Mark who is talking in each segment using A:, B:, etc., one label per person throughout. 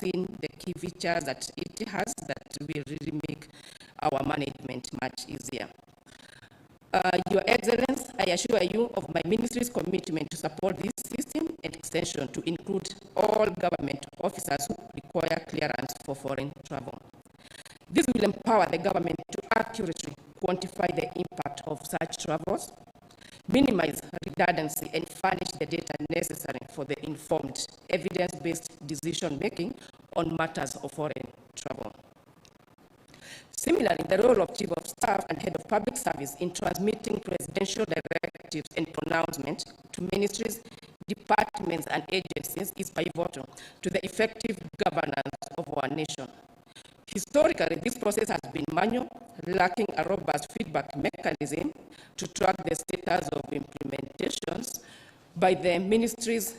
A: seen the key features that it has that will really make our management much easier. Your Excellency, I assure you of my ministry's commitment to support this system and extension to include all government officers who require clearance for foreign travel. This will empower the government to accurately quantify the impact of such travels, minimize redundancy, and furnish the data necessary for the informed, evidence-based decision-making on matters of foreign travel. Similarly, the role of Chief of Staff and Head of Public Service in transmitting presidential directives and pronouncements to ministries, departments, and agencies is pivotal to the effective governance of our nation. Historically, this process has been manual, lacking a robust feedback mechanism to track the status of implementations by the ministries,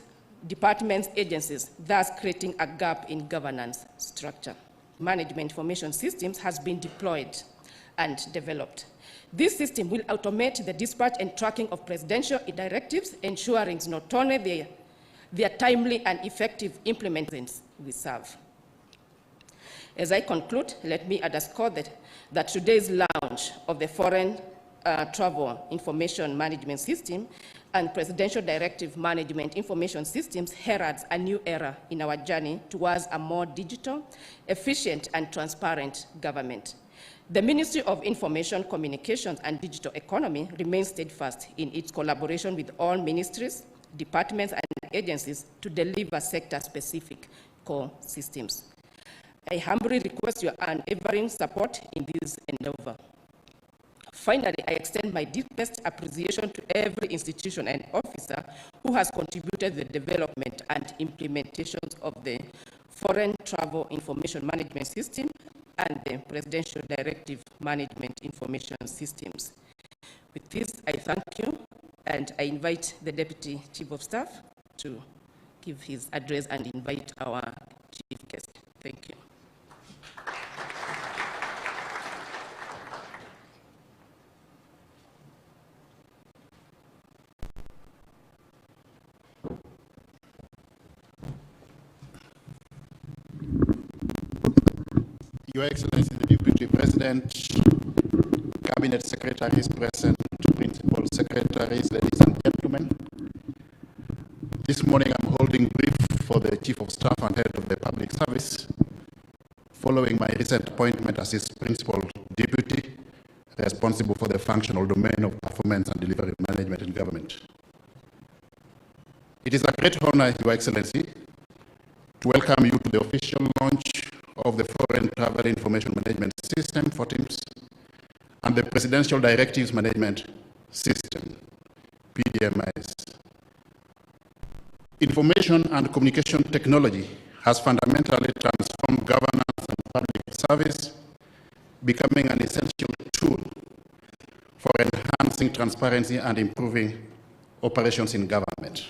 A: departments, agencies, thus creating a gap in governance structure. Management information systems has been deployed and developed. This system will automate the dispatch and tracking of presidential directives, ensuring not only their timely and effective implementations we serve. As I conclude, let me underscore that today's launch of the Foreign Travel Information Management System and Presidential Directive Management Information Systems heralds a new era in our journey towards a more digital, efficient, and transparent government. The Ministry of Information, Communications, and Digital Economy remains steadfast in its collaboration with all ministries, departments, and agencies to deliver sector-specific core systems. I humbly request your unwavering support in this endeavor. Finally, I extend my deepest appreciation to every institution and officer who has contributed to the development and implementations of the Foreign Travel Information Management System and the Presidential Directive Management Information Systems. With this, I thank you, and I invite the Deputy Chief of Staff to give his address and invite our chief guest. Thank you.
B: Your Excellency, the Deputy President, Cabinet Secretaries present, Principal Secretaries, ladies and gentlemen. This morning I'm holding brief for the Chief of Staff and Head of the Public Service, following my recent appointment as his Principal Deputy, responsible for the functional domain of performance and delivery management in government. It is a great honor, Your Excellency, to welcome you to the official launch of the Foreign Travel Information Management System, FOTIMS, and the Presidential Directives Management System, PDMIS. Information and communication technology has fundamentally transformed governance and public service, becoming an essential tool for enhancing transparency and improving operations in government.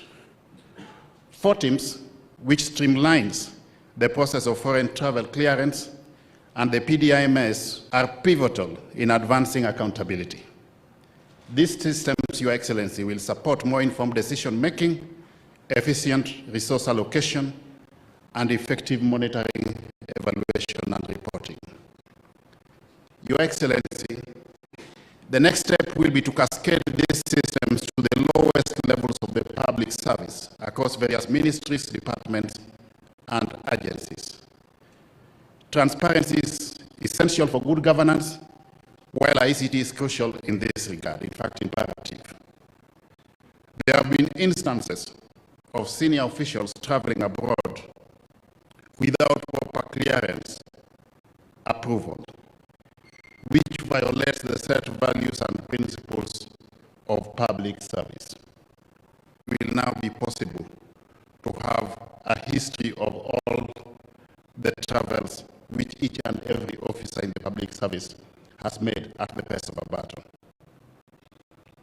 B: FOTIMS, which streamlines the process of foreign travel clearance, and the PDIMS are pivotal in advancing accountability. These systems, Your Excellency, will support more informed decision-making, efficient resource allocation, and effective monitoring, evaluation, and reporting. Your Excellency, the next step will be to cascade these systems to the lowest levels of the public service across various ministries, departments, and agencies. Transparency is essential for good governance, while ICT is crucial in this regard, in fact, imperative. There have been instances of senior officials traveling abroad without proper clearance approval, which violates the set values and principles of public service. It will now be possible to have a history of all the travels which each and every officer in the public service has made at the press of a button.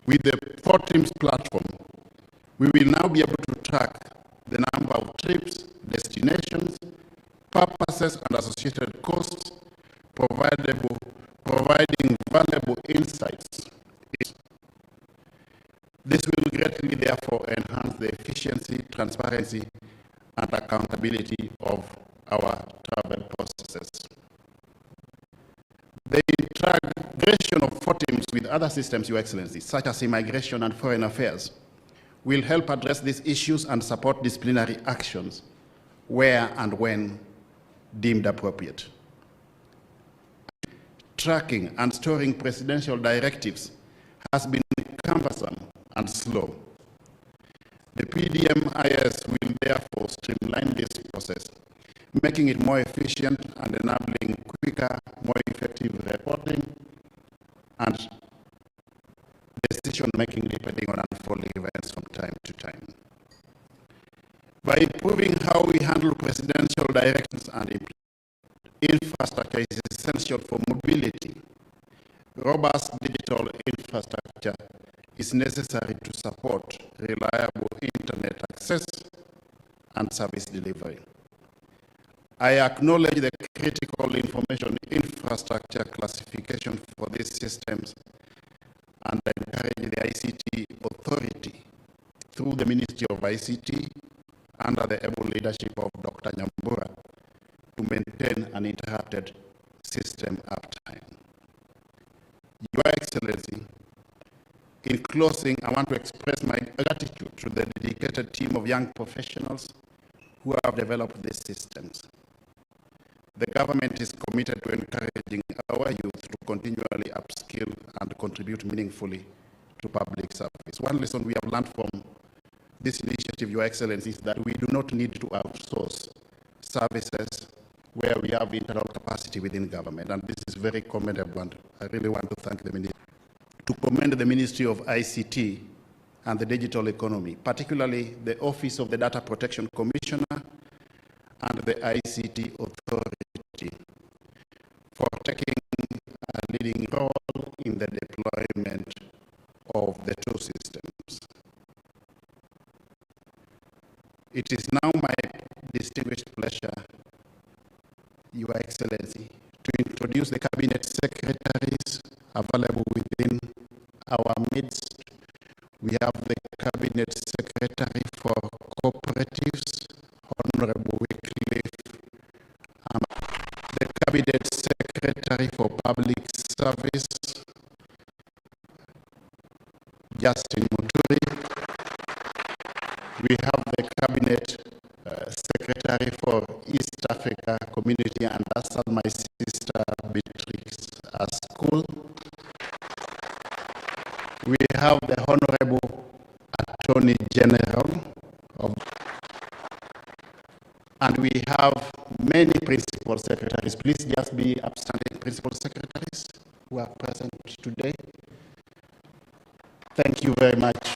B: With the FOTIMS platform, we will now be able to track the number of trips, destinations, purposes, and associated costs, providing valuable insights. This will greatly, therefore, enhance the efficiency, transparency, and accountability of our travel processes. The integration of FOTIMs with other systems, Your Excellency, such as immigration and foreign affairs, will help address these issues and support disciplinary actions where and when deemed appropriate. Tracking and storing presidential directives has been cumbersome and slow. The PDMIS will therefore streamline this process, making it more efficient and enabling quicker, more effective reporting and decision-making depending on unfolding events from time to time. By improving how we handle presidential directives and infrastructure is essential for mobility. Robust digital infrastructure is necessary to support reliable internet access and service delivery. I acknowledge the critical information infrastructure classification for these systems and encourage the ICT Authority through the Ministry of ICT under the able leadership of Dr. Nyambura to maintain uninterrupted system uptime. Your Excellency, in closing, I want to express my gratitude to the dedicated team of young professionals who have developed these systems. The government is committed to encouraging our youth to continually upskill and contribute meaningfully to public service. One lesson we have learned from this initiative, Your Excellency, is that we do not need to outsource services where we have internal capacity within government, and this is very commendable, and I really want to thank the Ministry. To commend the Ministry of ICT and the Digital Economy, particularly the Office of the Data Protection Commissioner and the ICT Authority for taking a leading role in the deployment of the two systems. It is now my distinguished pleasure, Your Excellency, to introduce the Cabinet Secretaries available within our midst. We have the Cabinet Secretary for Cooperatives, Honorable Wycliffe, the Cabinet Secretary for Public Service, Justin Muturi. We have the Cabinet Secretary for East Africa Community and ASAL, my sister Beatrix School. We have the Honorable Attorney General and we have many principal secretaries. Please just be upstanding principal secretaries who are present today. Thank you very much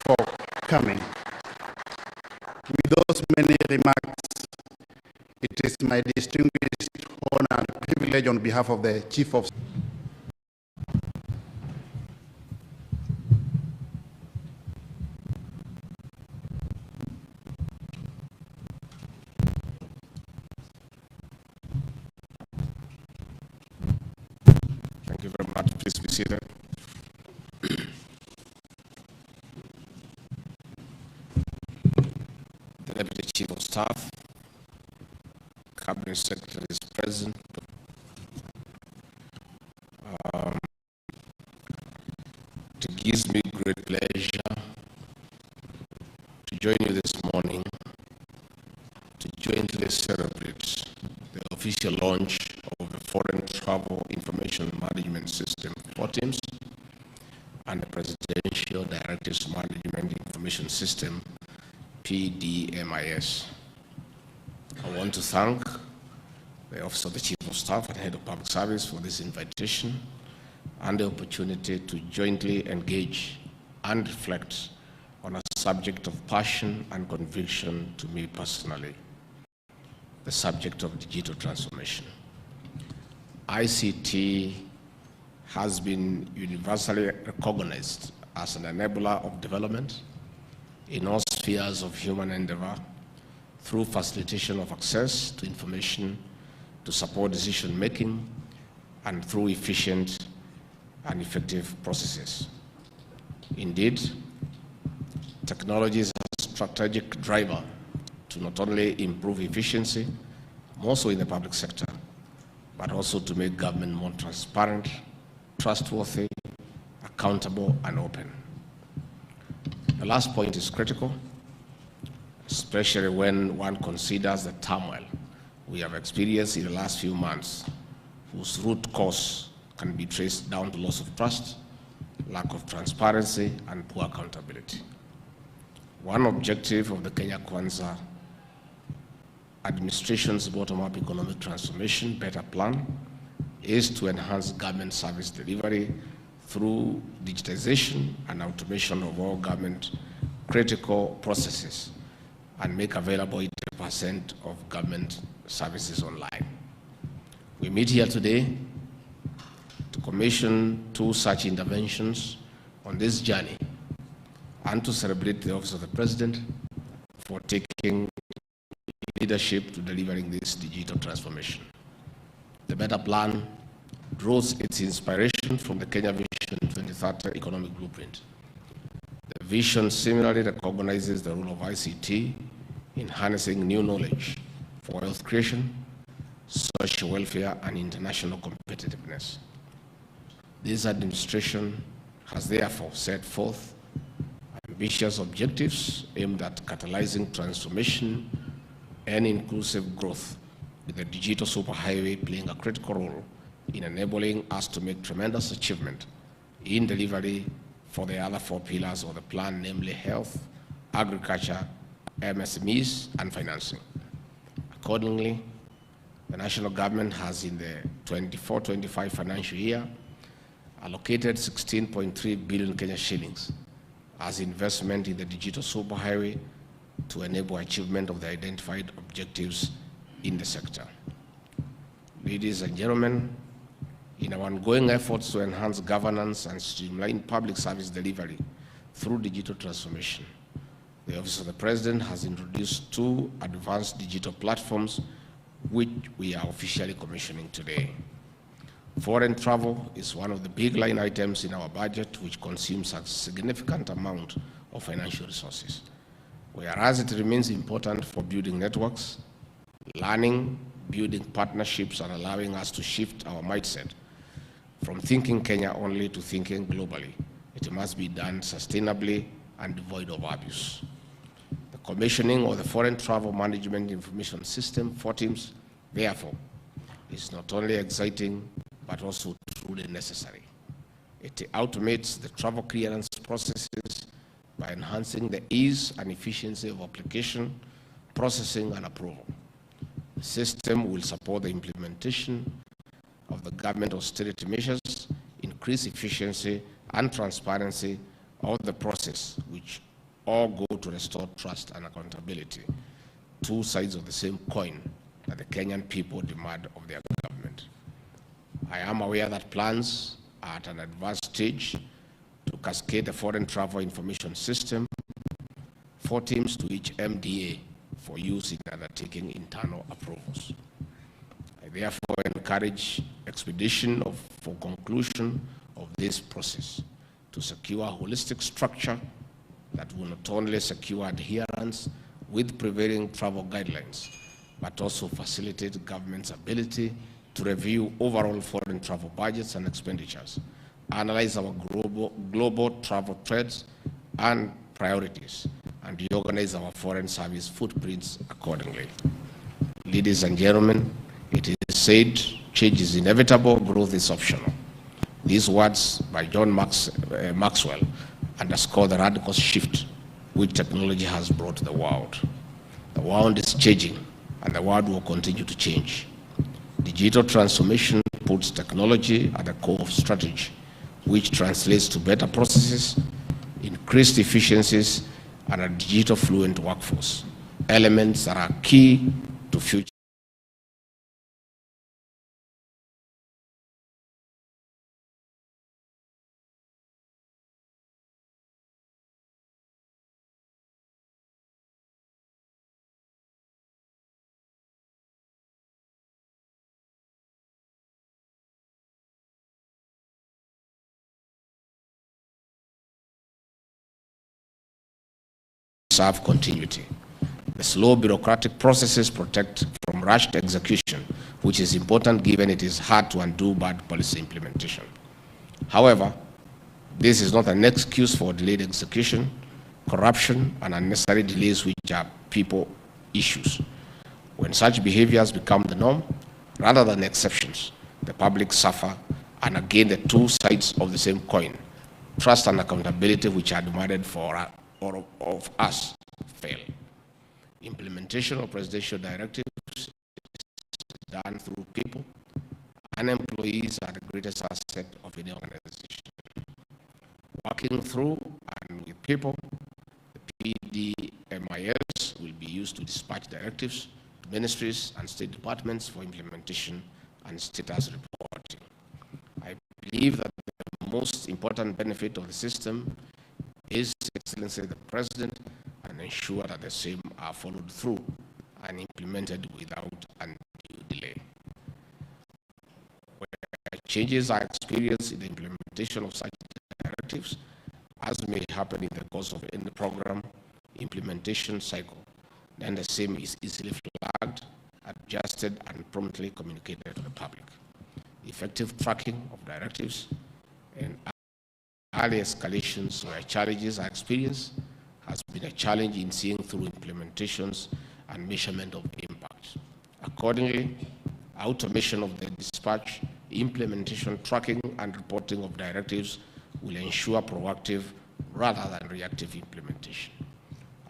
B: for coming. With those many remarks, it is my distinguished honor and privilege on behalf of the Chief of
C: Thank you very much. Please be seated. The Deputy Chief of Staff, Cabinet Secretary is present. It gives me great pleasure to join you this morning to jointly celebrate the official launch of the Foreign Travel Information Management System, FOTIMS, and the Presidential Directives Management Information System, PDMIS. I want to thank the Office of the Chief of Staff and Head of Public Service for this invitation and the opportunity to jointly engage and reflect on a subject of passion and conviction to me personally, the subject of digital transformation. ICT has been universally recognized as an enabler of development in all spheres of human endeavor through facilitation of access to information to support decision-making and through efficient and effective processes. Indeed, technology is a strategic driver to not only improve efficiency, more so in the public sector, but also to make government more transparent, trustworthy, accountable, and open. The last point is critical, especially when one considers the turmoil we have experienced in the last few months, whose root cause can be traced down to loss of trust, lack of transparency, and poor accountability. One objective of the Kenya Kwanza administration's bottom-up economic transformation better plan is to enhance government service delivery through digitization and automation of all government critical processes and make available 80% of government services online. We meet here today to commission 2 such interventions on this journey and to celebrate the Office of the President for taking leadership to delivering this digital transformation. The better plan draws its inspiration from the Kenya Vision 2030 economic blueprint. The vision similarly recognizes the role of ICT in harnessing new knowledge for wealth creation, social welfare, and international competitiveness. This administration has therefore set forth ambitious objectives aimed at catalyzing transformation and inclusive growth, with the digital superhighway playing a critical role in enabling us to make tremendous achievement in delivery for the other 4 pillars of the plan, namely health, agriculture, MSMEs, and financing. Accordingly, the national government has in the 24-25 financial year allocated 16.3 billion Kenya shillings as investment in the digital superhighway to enable achievement of the identified objectives in the sector. Ladies and gentlemen, in our ongoing efforts to enhance governance and streamline public service delivery through digital transformation, the Office of the President has introduced 2 advanced digital platforms which we are officially commissioning today. Foreign travel is one of the big line items in our budget, which consumes a significant amount of financial resources. Whereas it remains important for building networks, learning, building partnerships, and allowing us to shift our mindset from thinking Kenya only to thinking globally, it must be done sustainably and devoid of abuse. The commissioning of the Foreign Travel Management Information System, FORTIMS, therefore, is not only exciting, but also truly necessary. It automates the travel clearance processes by enhancing the ease and efficiency of application, processing, and approval. The system will support the implementation of the government austerity measures, increase efficiency and transparency of the process, which all go to restore trust and accountability, 2 sides of the same coin that the Kenyan people demand of their government. I am aware that plans are at an advanced stage to cascade the Foreign Travel Information System, FORTIMS, to each MDA for use in undertaking internal approvals. I therefore encourage expedition for conclusion of this process to secure a holistic structure that will not only secure adherence with prevailing travel guidelines, but also facilitate government's ability to review overall foreign travel budgets and expenditures, analyze our global travel trends and priorities, and reorganize our foreign service footprints accordingly. Ladies and gentlemen, it is said, change is inevitable, growth is optional. These words by John Maxwell underscore the radical shift which technology has brought to the world. The world is changing, and the world will continue to change. Digital transformation puts technology at the core of strategy, which translates to better processes, increased efficiencies, and a digital fluent workforce, elements that are key to future. Serve continuity. The slow bureaucratic processes protect from rushed execution, which is important given it is hard to undo bad policy implementation. However, this is not an excuse for delayed execution, corruption, and unnecessary delays which are people issues. When such behaviors become the norm, rather than exceptions, the public suffer, and again the two sides of the same coin, trust and accountability which are demanded for all of us, fail. Implementation of presidential directives is done through people, and employees are the greatest asset of any organization. Working through and with people, the PDMIS will be used to dispatch directives to ministries and state departments for implementation and status reporting. I believe that the most important benefit of the system is, Excellency the President, and ensure that the same are followed through and implemented without undue delay. Where changes are experienced in the implementation of such directives, as may happen in the course of any program implementation cycle, then the same is easily flagged, adjusted, and promptly communicated to the public. Effective tracking of directives and early escalations where challenges are experienced has been a challenge in seeing through implementations and measurement of impact. Accordingly, automation of the dispatch, implementation, tracking, and reporting of directives will ensure proactive rather than reactive implementation.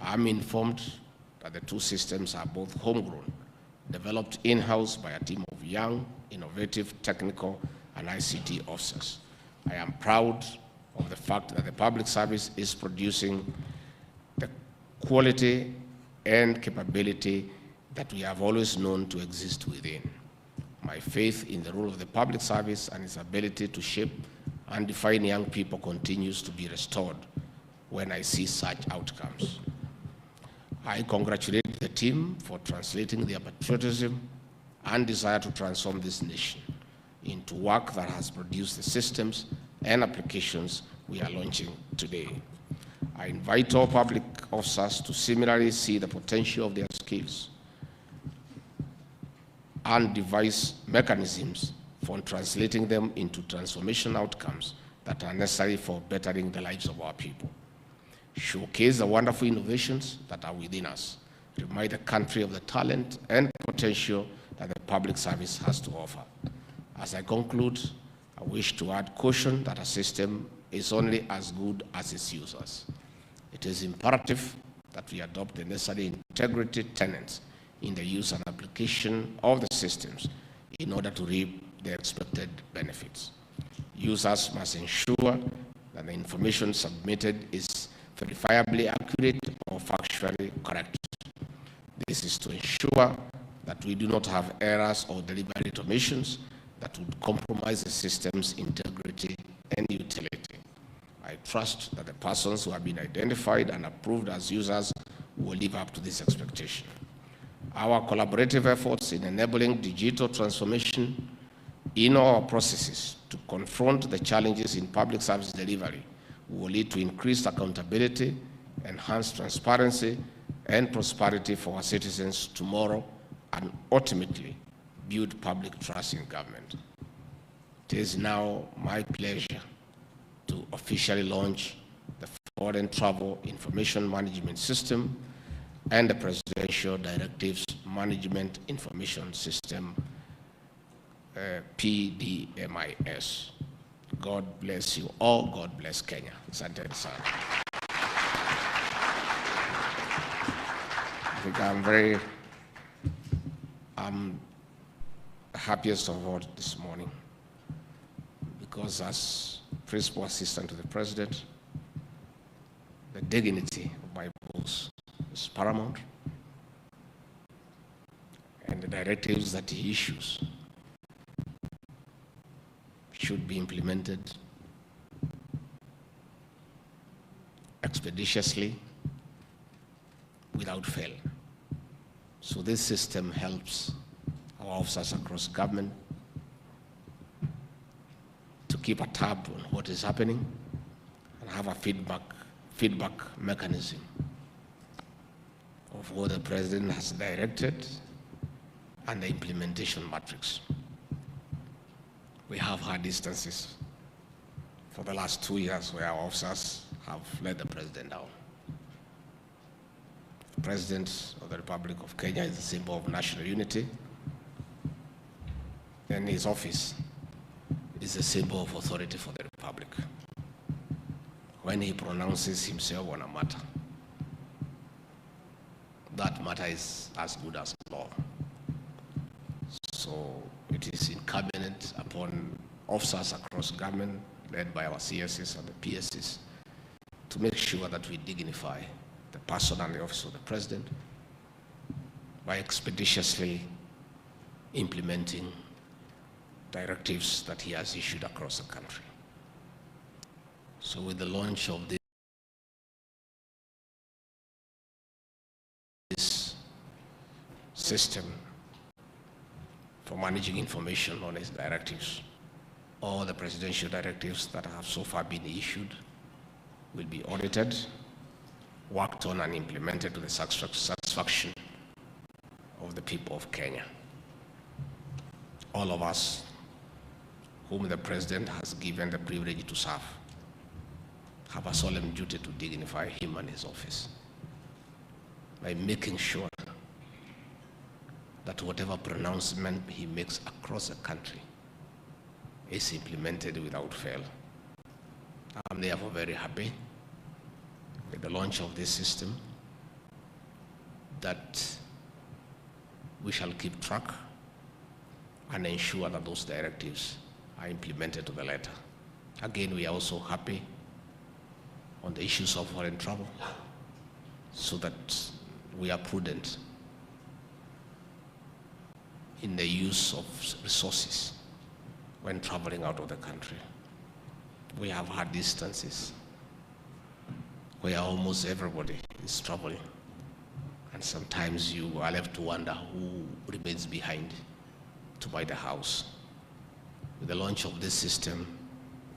C: I'm informed that the two systems are both homegrown, developed in-house by a team of young, innovative, technical, and ICT officers. I am proud of the fact that the public service is producing the quality and capability that we have always known to exist within. My faith in the role of the public service and its ability to shape and define young people continues to be restored when I see such outcomes. I congratulate the team for translating their patriotism and desire to transform this nation into work that has produced the systems and applications we are launching today. I invite all public officers to similarly see the potential of their skills and devise mechanisms for translating them into transformation outcomes that are necessary for bettering the lives of our people. Showcase the wonderful innovations that are within us. Remind the country of the talent and potential that the public service has to offer. As I conclude, I wish to add caution that a system is only as good as its users. It is imperative that we adopt the necessary integrity tenets in the use and application of the systems in order to reap the expected benefits. Users must ensure that the information submitted is verifiably accurate or factually correct. This is to ensure that we do not have errors or deliberate omissions that would compromise the system's integrity and utility. I trust that the persons who have been identified and approved as users will live up to this expectation. Our collaborative efforts in enabling digital transformation in our processes to confront the challenges in public service delivery will lead to increased accountability, enhanced transparency, and prosperity for our citizens tomorrow, and ultimately build public trust in government. It is now my pleasure to officially launch the Foreign Travel Information Management System and the Presidential Directives Management Information System, PDMIS. God bless you all. God bless Kenya. Asante sana. I think I'm happiest of all this morning because as Principal Assistant to the President, the dignity of my boss is paramount, and the directives that he issues should be implemented expeditiously without fail. So this system helps our officers across government to keep a tab on what is happening and have a feedback mechanism of of what the President has directed and the implementation matrix. We have had instances for the last 2 years where our officers have let the President down. The President of the Republic of Kenya is a symbol of national unity, and his office is a symbol of authority for the Republic. When he pronounces himself on a matter, that matter is as good as law. So it is incumbent upon officers across government, led by our CSs and the PSs, to make sure that we dignify the person and the office of the President by expeditiously implementing directives that he has issued across the country. So with the launch of this system for managing information on his directives, all the presidential directives that have so far been issued will be audited, worked on and implemented to the satisfaction of the people of Kenya. All of us whom the President has given the privilege to serve have a solemn duty to dignify him and his office by making sure that whatever pronouncement he makes across the country is implemented without fail. I'm therefore very happy with the launch of this system, that we shall keep track and ensure that those directives are implemented to the letter. Again, we are also happy on the issues of foreign travel, so that we are prudent in the use of resources when traveling out of the country. We have had instances where almost everybody is traveling, and sometimes you are left to wonder who remains behind to buy the house. With the launch of this system,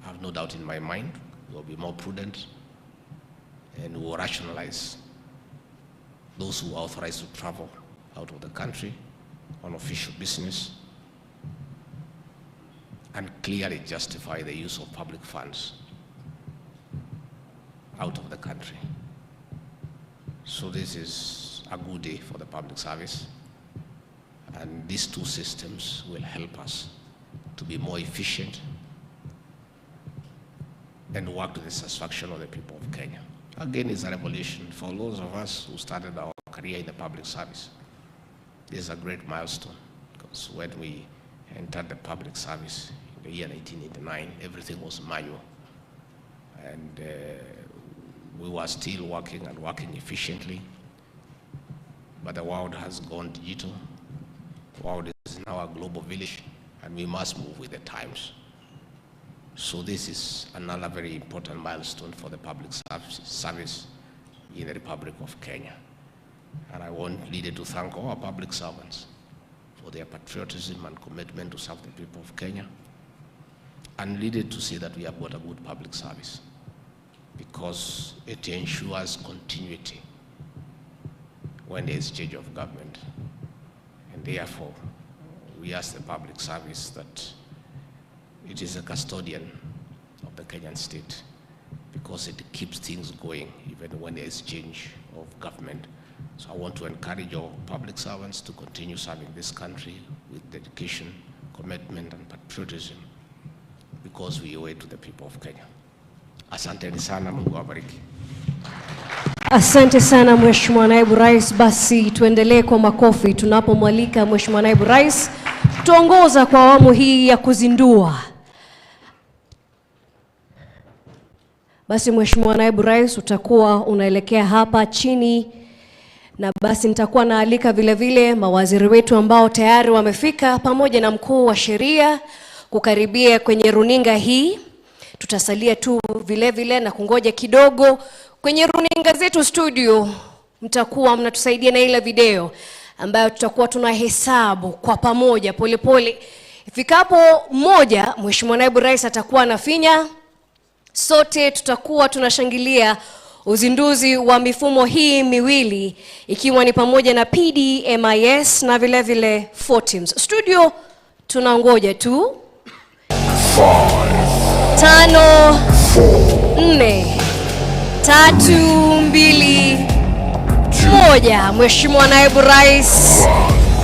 C: I have no doubt in my mind we will be more prudent and we will rationalize those who are authorized to travel out of the country on official business and clearly justify the use of public funds out of the country. So this is a good day for the public service, and these two systems will help us to be more efficient and work to the satisfaction of the people of Kenya. Again, it's a revolution for those of us who started our career in the public service. This is a great milestone, because when we entered the public service in the year 1989, everything was manual, and we were still working efficiently, but the world has gone digital. The world is now a global village, and we must move with the times. So this is another very important milestone for the public service in the Republic of Kenya. And I want leader to thank all our public servants for their patriotism and commitment to serve the people of Kenya, and leader to say that we have got a good public service, because it ensures continuity when there is change of government. And therefore, we ask the public service that it is a custodian of the Kenyan state, because it keeps things going even when there is change of government. So I want to encourage all public servants to continue serving this country with dedication, commitment, and patriotism, because we owe it to the people of Kenya. Asante sana, Mungu awabariki.
D: Asante sana Mheshimiwa Naibu Rais. Basi tuendelee kwa makofi tunapomwalika Mheshimiwa Naibu Rais tuongoza kwa awamu hii ya kuzindua. Basi Mheshimiwa Naibu Rais, utakuwa unaelekea hapa chini, na basi nitakuwa naalika vile vile mawaziri wetu ambao tayari wamefika, pamoja na mkuu wa sheria kukaribia kwenye runinga hii. Tutasalia tu vile vile na kungoja kidogo kwenye runinga zetu studio. Mtakuwa mnatusaidia na ile video ambayo tutakuwa tunahesabu kwa pamoja polepole. Ifikapo moja, Mheshimiwa Naibu Rais atakuwa anafinya, sote tutakuwa tunashangilia uzinduzi wa mifumo hii miwili ikiwa ni pamoja na PDMIS na vile vile 4 teams. Studio tunangoja tu 5 4 3 2 1. Mheshimiwa Naibu Rais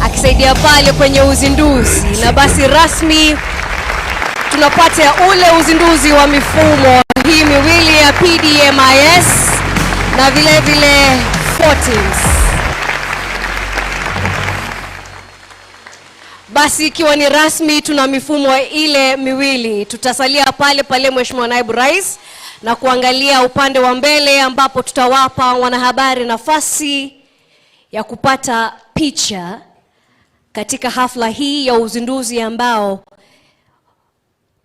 D: akisaidia pale kwenye uzinduzi, na basi rasmi tunapata ule uzinduzi wa mifumo hii miwili ya PDMIS na vile vile 4 teams. Basi ikiwa ni rasmi tuna mifumo ile miwili, tutasalia pale pale Mheshimiwa Naibu Rais na kuangalia upande wa mbele ambapo tutawapa wanahabari nafasi ya kupata picha katika hafla hii ya uzinduzi ambao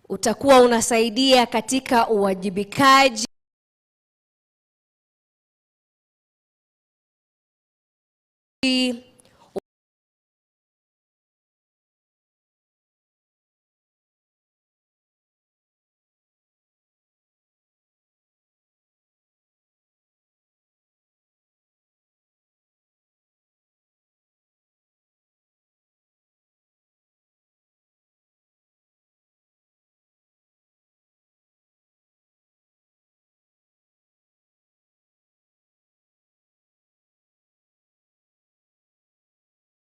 D: utakuwa unasaidia katika uwajibikaji